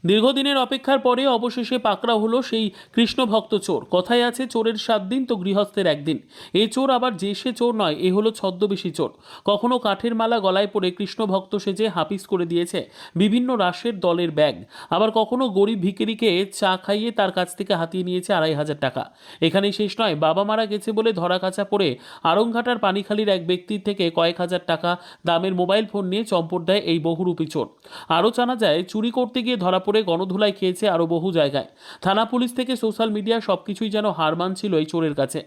দীর্ঘদিনের অপেক্ষার পরে অবশেষে পাকড়াও হলো সেই কৃষ্ণভক্ত চোর। কথায় আছে চোরের 7 দিন তো গৃহস্থের 1 দিন। এই চোর আবার যে সে চোর নয়, এ হলো ছদ্মবেশী চোর। কখনো কাঠের মালা গলায় পরে কৃষ্ণভক্ত সেজে হাফিস করে দিয়েছে বিভিন্ন রাশের দলের ব্যাগ, আবার কখনো গরিব ভিখারিকে চা খাইয়ে তার কাছ থেকে হাতিয়ে নিয়েছে 2,500 টাকা। এখানেই শেষ নয়, বাবা মারা গেছে বলে ধরা কাচা পড়ে আড়ংঘাটার পানিখালির এক ব্যক্তির থেকে কয়েক হাজার টাকা দামের মোবাইল ফোন নিয়ে চম্পট দেয় এই বহুরূপী চোর। আরও জানা যায়, চুরি করতে গিয়ে ধরা পড়ে গণধুলাই খেয়েছে আরও বহু জায়গায়। থানা পুলিশ থেকে সোশ্যাল মিডিয়া সবকিছুই যেন হার মানছিল এই চোরের কাছে।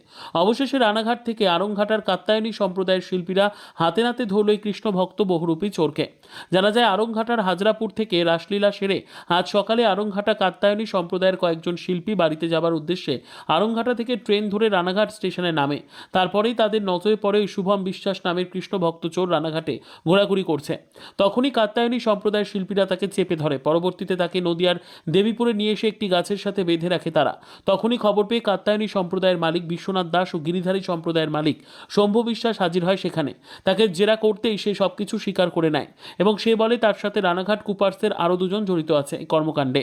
অবশেষে রানাঘাট থেকে আড়ংঘাটার কাত্যায়নী সম্প্রদায়ের শিল্পীরা হাতে নাতে ধরল এই কৃষ্ণভক্ত বহুরূপী চোরকে। জানা যায়, আড়ংঘাটার হাজরাপুর থেকে রাসলীলা সেরে আজ সকালে আড়ংঘাটা কাত্যায়নী সম্প্রদায়ের কয়েকজন শিল্পী বাড়িতে যাবার উদ্দেশ্যে আড়ংঘাটা থেকে ট্রেন ধরে রানাঘাট স্টেশনে নামে। তারপরেই তাদের নজরে পড়ে ওই শুভম বিশ্বাস নামের কৃষ্ণভক্ত চোর রানাঘাটে ঘোরাঘুরি করছে। তখনই কাত্যায়নী সম্প্রদায়ের শিল্পীরা তাকে চেপে ধরে। পরবর্তীতে তাকে নদিয়ার দেবীপুরে নিয়ে এসে একটি গাছের সাথে বেঁধে রাখে তারা। তখনই খবর পেয়ে কাত্যায়নী সম্প্রদায়ের মালিক বিশ্বনাথ দাস ও গিরিধারী সম্প্রদায়ের মালিক শম্ভু বিশ্বাস হাজির হয় সেখানে। তাকে জেরা করতেই সে সবকিছু স্বীকার করে নেয় এবং সে বলে তার সাথে রানাঘাট কুপার্সের আরও 2 জন জড়িত আছে এই কর্মকাণ্ডে।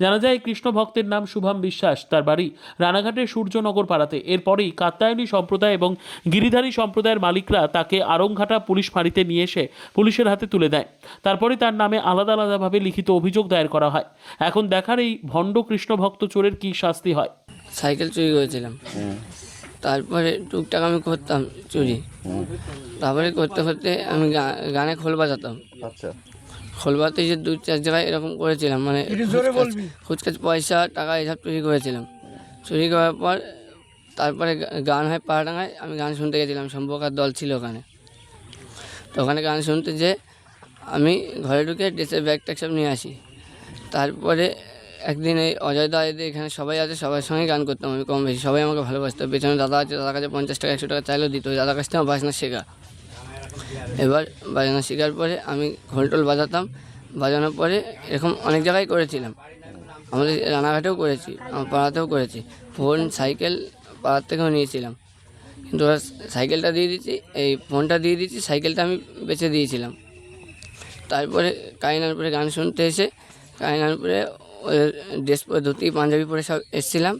জানা যায়, এই কৃষ্ণ ভক্তের নাম শুভম বিশ্বাস, তার বাড়ি রানাঘাটের সূর্যনগর পাড়াতে। এরপরেই কাত্যায়নী সম্প্রদায় এবং গিরিধারী সম্প্রদায়ের মালিকরা তাকে আড়ংঘাটা পুলিশ ফাঁড়িতে নিয়ে এসে পুলিশের হাতে তুলে দেয়। তারপরে তার নামে আলাদা আলাদাভাবে লিখিত অভিযোগ দায়ের করা হয়। এখন দেখার এই ভণ্ড কৃষ্ণভক্ত চোরের কী শাস্তি হয়। সাইকেল চুরি করেছিলাম, তারপরে টুকটাক আমি করতাম চুরি। তারপরে করতে করতে আমি গানে খোল বাজাতাম। আচ্ছা, খোল বাজাতে যে 2-4 জায়গায় এরকম করেছিলাম, মানে খুচকাচ পয়সা টাকা এসব চুরি করেছিলাম। চুরি করার পর তারপরে গান হয় পাড়াডাঙ্গায়, আমি গান শুনতে গেছিলাম, সম্পর্কার দল ছিল ওখানে। তো ওখানে গান শুনতে যে আমি ঘরে ঢুকে ড্রেসের ব্যাগ ট্যাগ সব নিয়ে আসি। তারপরে একদিন এই অজয় দা এদের এখানে সবাই আছে, সবার সঙ্গে গান করতাম আমি কম বেশি। সবাই আমাকে ভালোবাসতো। পেছনে দাদা আছে, দাদার কাছে 50 টাকা 100 টাকা চাইলেও দিত। ওই দাদার কাছ থেকে আমার বাজনা শেখা। এবার বাজনা শেখার পরে আমি ঘোলটোল বাজাতাম। বাজানোর পরে এরকম অনেক জায়গায় করেছিলাম। আমাদের রানাঘাটেও করেছি, আমার পাড়াতেও করেছি। ফোন সাইকেল পাড়ার থেকেও নিয়েছিলাম, কিন্তু ওরা সাইকেলটা দিয়ে দিচ্ছি, এই ফোনটা দিয়ে দিচ্ছি, সাইকেলটা আমি বেচে দিয়েছিলাম। তারপরে কাইনারপুরে গান শুনতে এসে কাইনারপুরে ড্রেস পরে ধুতি পাঞ্জাবি পরে সব এসেছিলাম।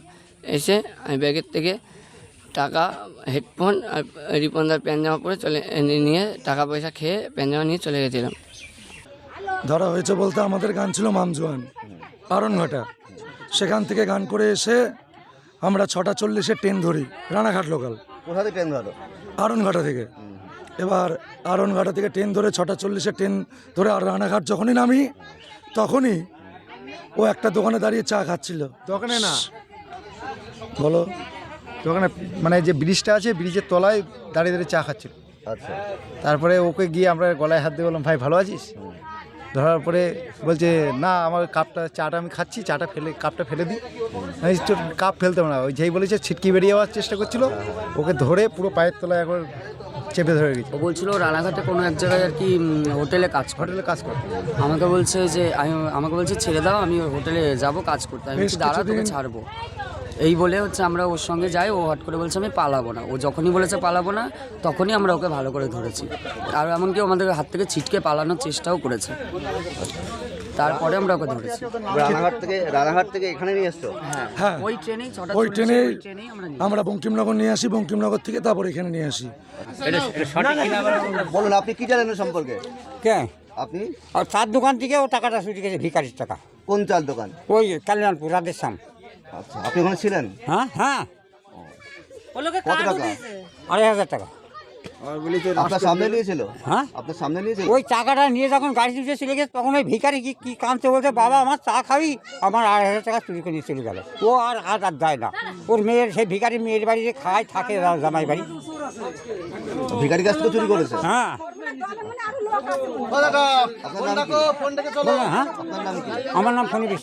এসে আমি ব্যাগের থেকে টাকা, হেডফোন আর রিপনদার প্যান্ট জামা পরে নিয়ে টাকা পয়সা খেয়ে প্যান্ট জামা নিয়ে চলে গেছিলাম। ধরা হয়েছে বলতে আমাদের গান ছিল মামজোয়ান আড়ংঘাটা। সেখান থেকে গান করে এসে আমরা 6টা 40-এ ট্রেন ধরি রানাঘাট লোকাল। কোথা থেকে ট্রেন ধরো? আড়ংঘাটা থেকে। এবার আড়ংঘাটা থেকে ট্রেন ধরে 6টা 40-এ ট্রেন ধরে আর রানাঘাট যখনই নামি তখনই ও একটা দোকানে দাঁড়িয়ে চা খাচ্ছিল। দোকানে না, বলো, দোকানে মানে যে ব্রিজটা আছে, ব্রিজের তলায় দাঁড়িয়ে দাঁড়িয়ে চা খাচ্ছিল। আচ্ছা, তারপরে ওকে গিয়ে আমরা গলায় হাত দিয়ে বললাম, ভাই ভালো আছিস? ধরার পরে বলছে, না আমার চাটা আমি খাচ্ছি, কাপটা ফেলে দিই। আমি কাপ ফেলতে না, ওই যেই বলেছে ছিটকি বেরিয়ে যাওয়ার চেষ্টা করছিল, ওকে ধরে পুরো পায়ের তলায় একবার চেপে ধরে গেছে। ও বলছিল রানাঘাটে কোনো এক জায়গায় আর কি হোটেলে কাজ করে। আমাকে বলছে যে আমাকে বলছে ছেড়ে দাও, আমি হোটেলে যাব কাজ করতে। আমি বলছি দাঁড়া, তোকে ছাড়বো। এই বলে হচ্ছে আমরা ওর সঙ্গে যাই। ও হট করে বলছে আমি পালাবো না। ও যখনই বলেছে পালাবো না, তখনই আমরা ওকে ভালো করে ধরেছি। আর এমনকি আমাদের হাত থেকে ছিটকে পালানোর চেষ্টাও করেছে। তারপরে আমরা ওকে ধরেছি। রানাঘাট থেকে এখানে নিয়ে এসছো? হ্যাঁ, ওই ট্রেনেই ওই ট্রেনেই আমরা বঙ্কিমনগর নিয়ে আসি, বঙ্কিমনগর থেকে তারপর এখানে নিয়ে আসি। বলুন, আপনি কি জানেন এর সম্পর্কে? কে? আপনি? আর চার দোকান থেকে ও টাকাটা চুরি গেছে, ভিখারির টাকা। কোন চাল দোকান? ওই কল্যাণপুর রাধেশ্যাম। আচ্ছা, আপনি ওখানে ছিলেন? হ্যাঁ হ্যাঁ, কত টাকা? 2,500 টাকা। আপনার সামনে নিয়েছিল? হ্যাঁ, আপনার সামনে নিয়েছিল? ওই টাকাটা নিয়ে যখন গাড়ি দিতে চলে গেছে, তখন ওই ভিখারি কি কাঁদতে বলছে, বাবা আমার চা খাবি, আমার 2,500 টাকা চুরি করে নিয়ে চলে গেল। ও আর দেয় না। ওর মেয়ের, সেই ভিখারি মেয়ের বাড়ি যে খায় থাকে, জামাই বাড়ি। ভিখারি কাছ থেকে চুরি করেছে? হ্যাঁ। আপনার নাম কি? হ্যাঁ, আপনার নাম কি? আমার নাম ফণি বিশ্বাস।